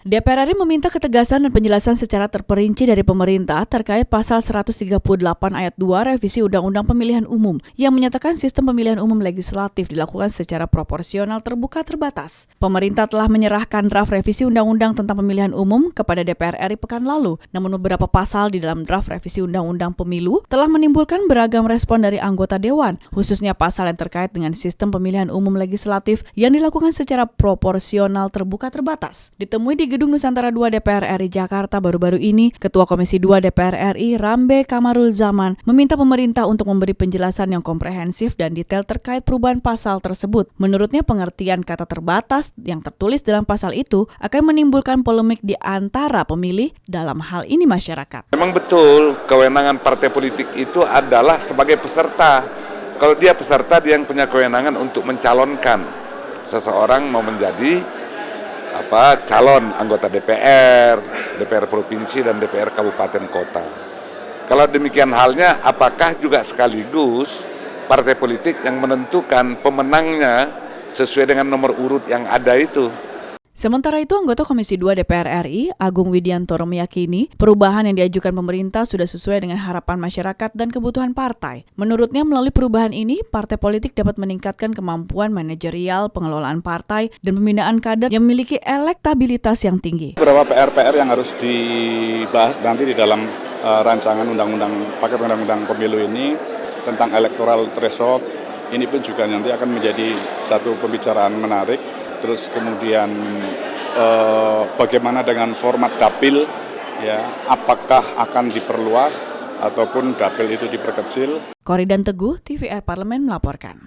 DPR RI meminta ketegasan dan penjelasan secara terperinci dari pemerintah terkait pasal 138 ayat 2 revisi Undang-Undang Pemilihan Umum yang menyatakan sistem pemilihan umum legislatif dilakukan secara proporsional terbuka terbatas. Pemerintah telah menyerahkan draft revisi Undang-Undang tentang Pemilihan Umum kepada DPR RI pekan lalu, namun beberapa pasal di dalam draft revisi Undang-Undang Pemilu telah menimbulkan beragam respon dari anggota Dewan, khususnya pasal yang terkait dengan sistem pemilihan umum legislatif yang dilakukan secara proporsional terbuka terbatas. Ditemui di Gedung Nusantara 2 DPR RI Jakarta baru-baru ini, Ketua Komisi 2 DPR RI Rambe Kamarul Zaman meminta pemerintah untuk memberi penjelasan yang komprehensif dan detail terkait perubahan pasal tersebut. Menurutnya, pengertian kata terbatas yang tertulis dalam pasal itu akan menimbulkan polemik di antara pemilih, dalam hal ini masyarakat. Memang betul, kewenangan partai politik itu adalah sebagai peserta. Kalau dia peserta, dia yang punya kewenangan untuk mencalonkan seseorang mau menjadi calon anggota DPR provinsi dan DPR kabupaten kota. Kalau demikian halnya, apakah juga sekaligus partai politik yang menentukan pemenangnya sesuai dengan nomor urut yang ada itu? Sementara itu, anggota Komisi 2 DPR RI, Agung Widiantoro meyakini perubahan yang diajukan pemerintah sudah sesuai dengan harapan masyarakat dan kebutuhan partai. Menurutnya, melalui perubahan ini, partai politik dapat meningkatkan kemampuan manajerial, pengelolaan partai, dan pembinaan kader yang memiliki elektabilitas yang tinggi. Beberapa PR yang harus dibahas nanti di dalam rancangan paket undang-undang pemilu ini tentang electoral threshold, ini pun juga nanti akan menjadi satu pembicaraan menarik. Terus kemudian bagaimana dengan format dapil, ya, apakah akan diperluas ataupun dapil itu diperkecil? Koridan Teguh, TVR Parlemen melaporkan.